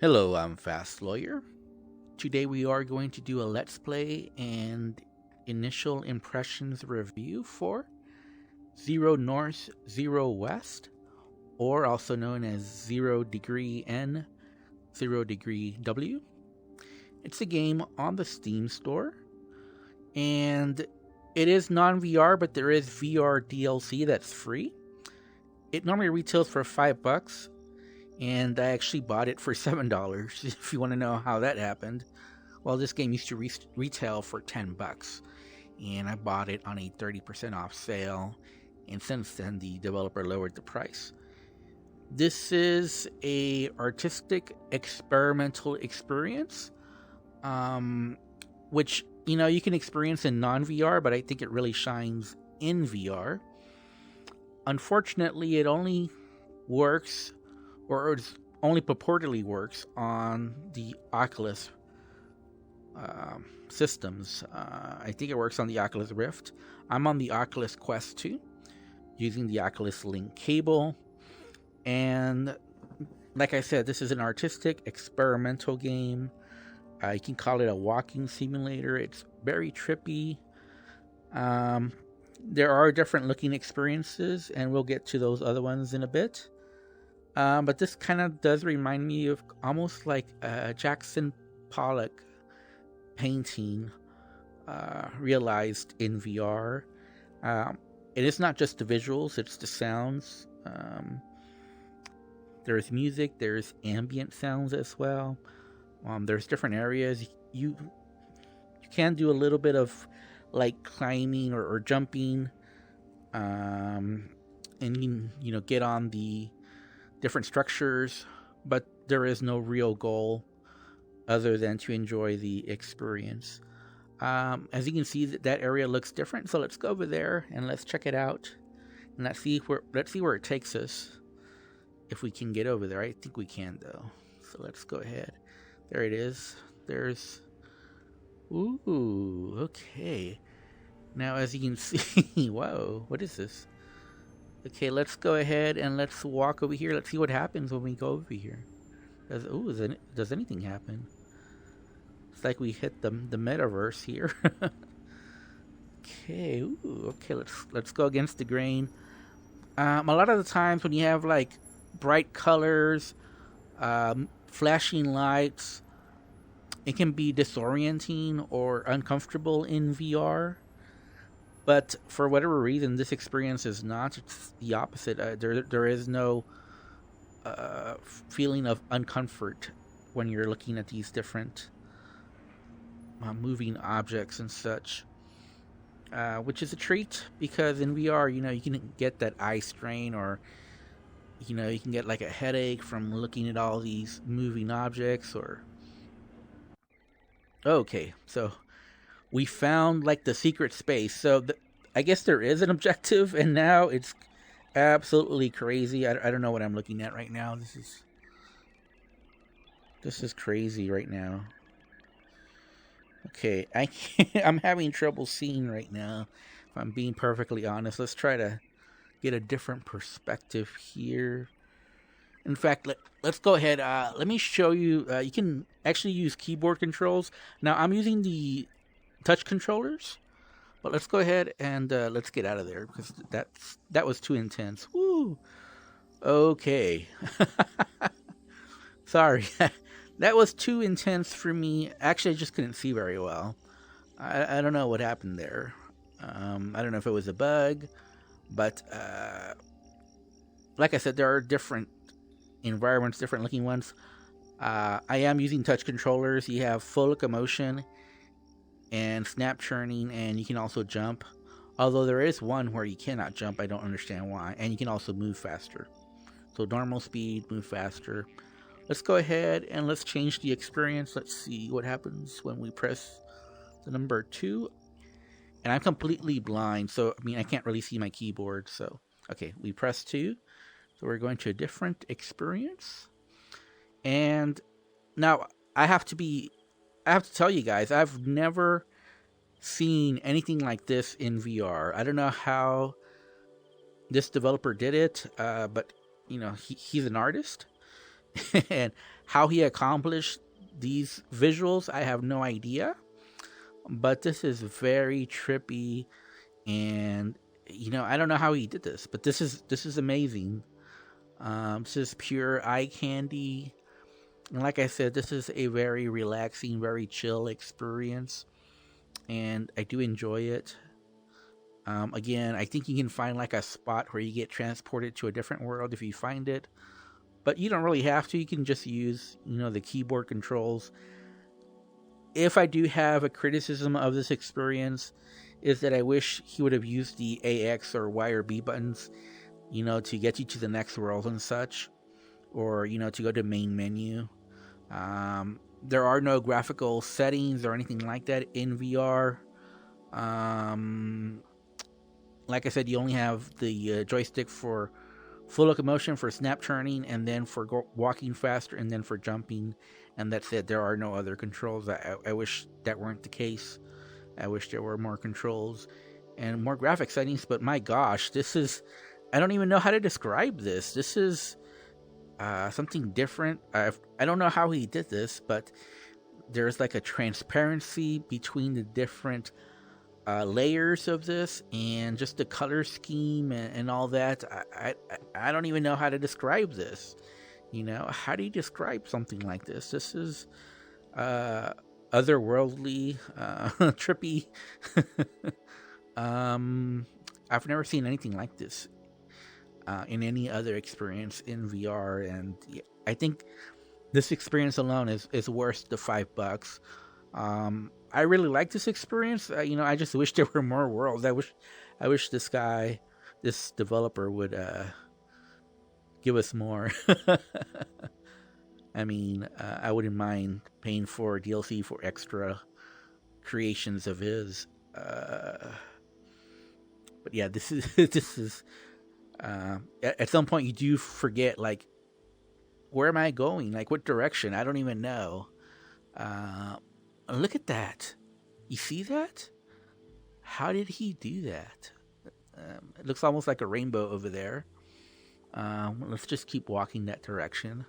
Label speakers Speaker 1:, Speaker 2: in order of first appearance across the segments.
Speaker 1: Hello, I'm Fast Lawyer. Today we are going to do a Let's Play and initial impressions review for Zero North, Zero West, or also known as 0 Degree N, 0 Degree W. It's a game on the Steam store, and it is non-VR, but there is VR DLC that's free. It normally retails for $5, and I actually bought it for $7. If you want to know how that happened, well, this game used to retail for $10, and I bought it on a 30% off sale, and since then the developer lowered the price. This is a artistic experimental experience, which you can experience in non-VR, but I think it really shines in VR. Unfortunately, it only works, or it only purportedly works, on the Oculus systems. I think it works on the Oculus Rift. I'm on the Oculus Quest 2 using the Oculus Link cable, and like I said, this is an artistic experimental game. You can call it a walking simulator. It's very trippy. There are different looking experiences, and we'll get to those other ones in a bit. But this kind of does remind me of almost like a Jackson Pollock painting realized in VR. It is not just the visuals, it's the sounds. There's music, there's ambient sounds as well. There's different areas. You can do a little bit of like climbing or jumping, and get on the different structures, but there is no real goal other than to enjoy the experience. As you can see, that area looks different, so let's go over there and let's check it out, and let's see where it takes us. If we can get over there, I think we can though. So let's go ahead. There it is. Ooh, okay. Now, as you can see, whoa, what is this? Okay, let's go ahead and let's walk over here. Let's see what happens when we go over here. Does anything happen? It's like we hit the metaverse here. Okay, okay, let's go against the grain. A lot of the times when you have like bright colors, flashing lights, it can be disorienting or uncomfortable in VR. But for whatever reason, this experience is not. It's the opposite. There is no feeling of uncomfort when you're looking at these different moving objects and such, which is a treat, because in VR, you can get that eye strain, or you can get like a headache from looking at all these moving objects. Or okay, so we found like the secret space. So I guess there is an objective, and now it's absolutely crazy. I don't know what I'm looking at right now. This is crazy right now. Okay, I'm having trouble seeing right now, if I'm being perfectly honest. Let's try to get a different perspective here. In fact, let's go ahead. Let me show you. You can actually use keyboard controls. Now, I'm using the touch controllers, but let's go ahead and let's get out of there, because that was too intense. Woo. Okay. Sorry. That was too intense for me. Actually, I just couldn't see very well. I don't know what happened there. I don't know if it was a bug, but like I said, there are different environments, different looking ones. I am using touch controllers. You have full locomotion and snap churning, and you can also jump. Although there is one where you cannot jump, I don't understand why. And you can also move faster. So normal speed, move faster. Let's go ahead and let's change the experience. Let's see what happens when we press the number 2. And I'm completely blind, so I can't really see my keyboard. So okay, we press 2. So we're going to a different experience. And now I have to tell you guys, I've never seen anything like this in VR. I don't know how this developer did it, but he's an artist, And how he accomplished these visuals, I have no idea. But this is very trippy, and I don't know how he did this, but this is amazing. This is pure eye candy, and like I said, this is a very relaxing, very chill experience, and I do enjoy it. Again, I think you can find like a spot where you get transported to a different world if you find it, but you don't really have to. You can just use, the keyboard controls. If I do have a criticism of this experience, is that I wish he would have used the AX or Y or B buttons, to get you to the next world and such, or, to go to main menu. There are no graphical settings or anything like that in VR. Like I said, you only have the joystick for full locomotion, for snap turning, and then for walking faster, and then for jumping, and that's it. There are no other controls. I wish that weren't the case. I wish there were more controls and more graphic settings, but my gosh, I don't even know how to describe this. This is something different. I don't know how he did this, but there's like a transparency between the different layers of this, and just the color scheme and all that. I don't even know how to describe this. How do you describe something like this? This is otherworldly, trippy. I've never seen anything like this in any other experience in VR, and I think this experience alone is worth the $5. I really like this experience. I just wish there were more worlds. I wish this developer would give us more. I mean, I wouldn't mind paying for DLC for extra creations of his. But yeah, this is at some point you do forget, like, where am I going? Like, what direction? I don't even know. Look at that. You see that? How did he do that? It looks almost like a rainbow over there. Let's just keep walking that direction.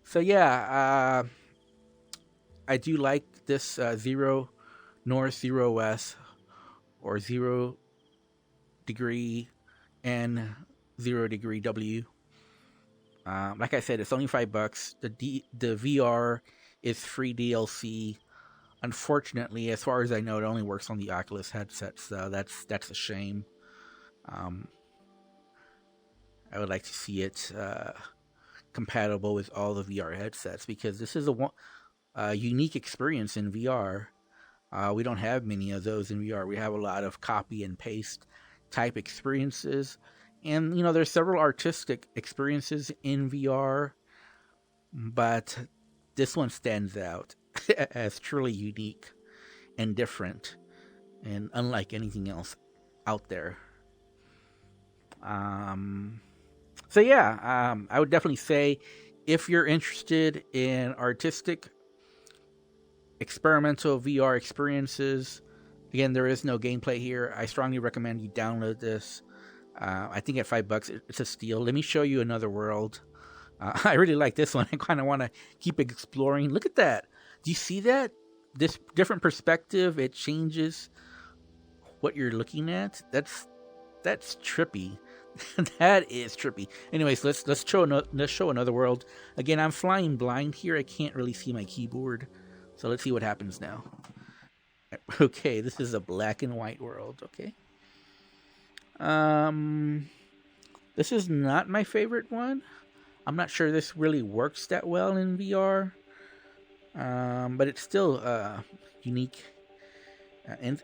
Speaker 1: So yeah, I do like this Zero North, Zero West, or 0 degree N, 0 degree W. Like I said, it's only $5. The VR is free DLC. Unfortunately, as far as I know, it only works on the Oculus headset, so that's a shame. I would like to see it compatible with all the VR headsets, because this is a unique experience in VR. We don't have many of those in VR. We have a lot of copy and paste type experiences. And, there's several artistic experiences in VR, but this one stands out as truly unique and different and unlike anything else out there. So yeah, I would definitely say, if you're interested in artistic, experimental VR experiences, again, there is no gameplay here. I strongly recommend you download this. I think at $5, it's a steal. Let me show you another world. I really like this one. I kind of want to keep exploring. Look at that. Do you see that? This different perspective, it changes what you're looking at. That's trippy. That is trippy. Anyways, let's show another world. Again, I'm flying blind here. I can't really see my keyboard. So let's see what happens now. Okay, this is a black and white world. Okay. This is not my favorite one. I'm not sure this really works that well in VR. But it's still unique. And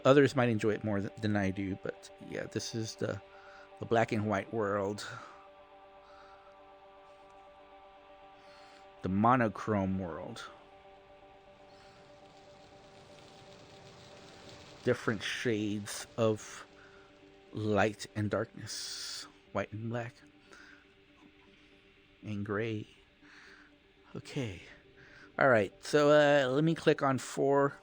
Speaker 1: others might enjoy it more than I do. But yeah, this is the black and white world. The monochrome world. Different shades of light and darkness. White and black. And gray. Okay. Alright, so let me click on 4.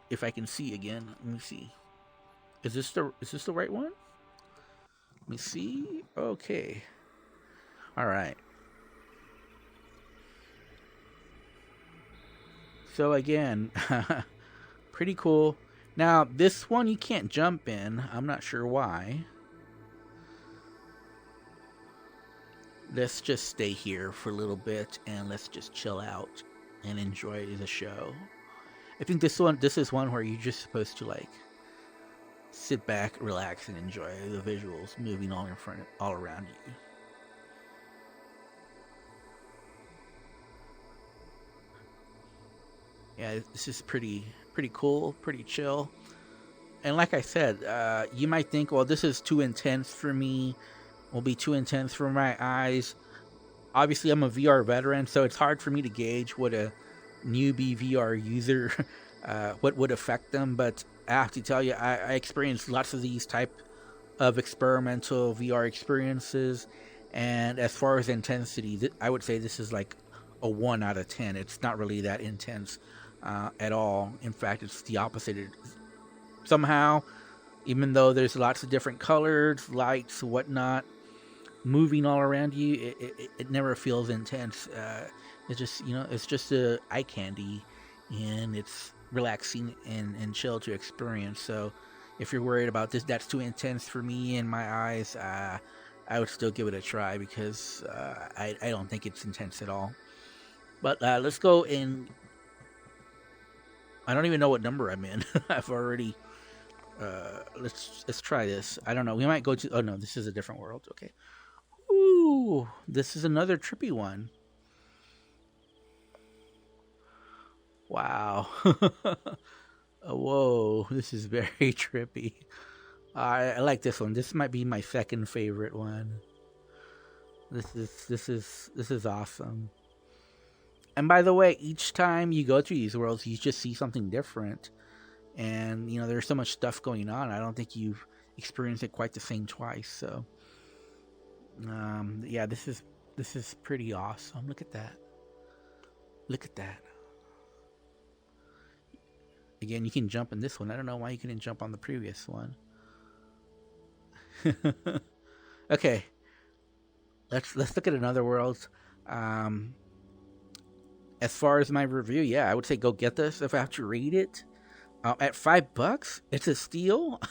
Speaker 1: If I can see again. Let me see. Is this the right one? Let me see. Okay. All right. So again, pretty cool. Now, this one you can't jump in. I'm not sure why. Let's just stay here for a little bit and let's just chill out and enjoy the show. I think this is one where you're just supposed to like sit back, relax, and enjoy the visuals moving all around you. Yeah, this is pretty cool, pretty chill. And like I said, you might think, well, this is too intense for me. Will be too intense for my eyes. Obviously, I'm a VR veteran, so it's hard for me to gauge what a newbie VR user, what would affect them. But I have to tell you, I experienced lots of these type of experimental VR experiences, and as far as intensity, I would say this is like a 1 out of 10. It's not really that intense at all. In fact, it's the opposite. Somehow, even though there's lots of different colors, lights, whatnot, moving all around you, it never feels intense. It's just, it's just a eye candy, and it's relaxing and chill to experience. So if you're worried about this, that's too intense for me and my eyes, I would still give it a try, because I don't think it's intense at all. But let's go in. I don't even know what number I'm in. I've already let's try this. I don't know, we might go to, oh no, this is a different world. Okay. Ooh, this is another trippy one. Wow. Whoa, this is very trippy. I like this one. This might be my second favorite one. This is awesome. And by the way, each time you go through these worlds, you just see something different. And there's so much stuff going on. I don't think you've experienced it quite the same twice. So yeah, this is pretty awesome. Look at that. Look at that. Again, you can jump in this one. I don't know why you couldn't jump on the previous one. Okay, let's look at another world. As far as my review, yeah, I would say go get this if I have to read it. At $5, it's a steal.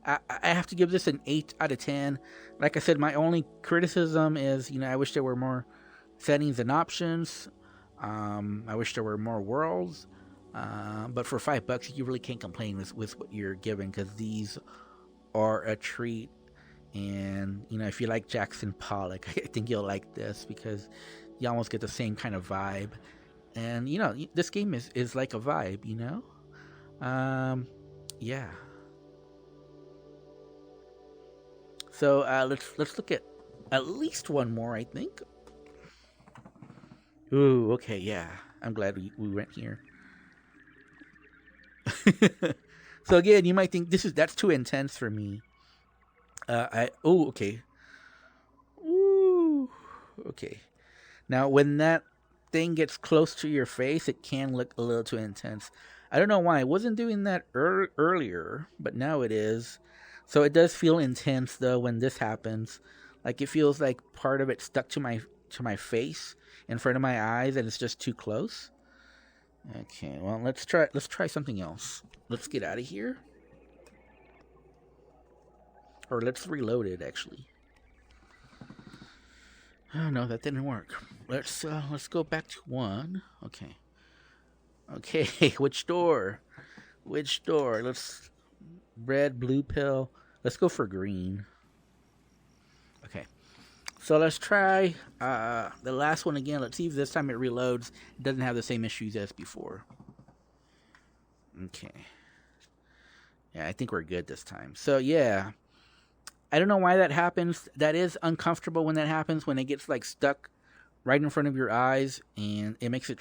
Speaker 1: I have to give this an 8 out of 10. Like I said, my only criticism is, I wish there were more settings and options. I wish there were more worlds. But for $5, you really can't complain with what you're given, because these are a treat. And, if you like Jackson Pollock, I think you'll like this, because you almost get the same kind of vibe. And, this game is like a vibe, yeah. So let's look at least one more, I think. Ooh, okay, yeah. I'm glad we went here. So again, you might think that's too intense for me. Okay. Ooh, okay. Now, when that thing gets close to your face, it can look a little too intense. I don't know why. I wasn't doing that earlier, but now it is. So it does feel intense, though, when this happens. Like, it feels like part of it stuck to my face, in front of my eyes, and it's just too close. Okay, well, let's try something else. Let's get out of here. Or let's reload it, actually. Oh, no, that didn't work. Let's go back to 1. Okay. Okay, which door? Which door? Let's... Red, blue pill. Let's go for green. Okay. So let's try the last one again. Let's see if this time it reloads. It doesn't have the same issues as before. Okay. Yeah, I think we're good this time. So, yeah. I don't know why that happens. That is uncomfortable when that happens, when it gets like stuck right in front of your eyes, and it makes it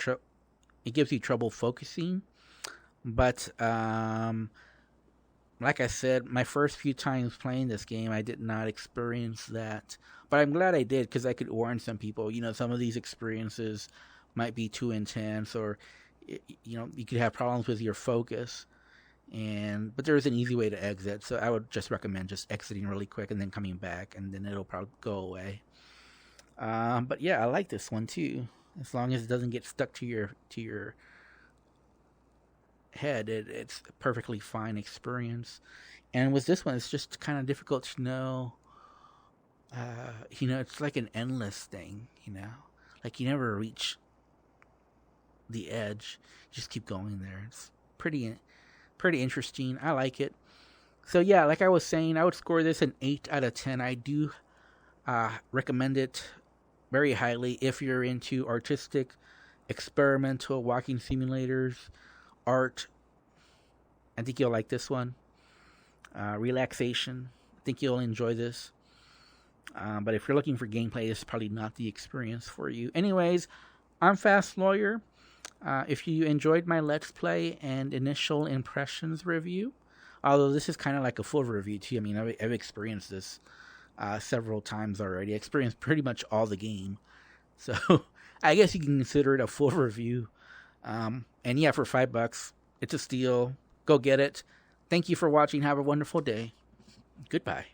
Speaker 1: gives you trouble focusing. But like I said, my first few times playing this game, I did not experience that. But I'm glad I did, because I could warn some people. Some of these experiences might be too intense, or you could have problems with your focus. but there's an easy way to exit, so I would just recommend just exiting really quick and then coming back, and then it'll probably go away. But yeah, I like this one too. As long as it doesn't get stuck to your head, it's a perfectly fine experience. And with this one, it's just kind of difficult to know. It's like an endless thing. Like you never reach the edge. You just keep going there. It's pretty interesting. I like it. So yeah, like I was saying, I would score this an 8 out of 10. I do recommend it very highly if you're into artistic, experimental walking simulators, art. I think you'll like this one. Relaxation. I think you'll enjoy this. But if you're looking for gameplay, this is probably not the experience for you. Anyways, I'm Fast Lawyer. If you enjoyed my Let's Play and initial impressions review, although this is kind of like a full review too. I mean, I've experienced this several times already. I experienced pretty much all the game. So I guess you can consider it a full review. And yeah, for $5, it's a steal. Go get it. Thank you for watching. Have a wonderful day. Goodbye.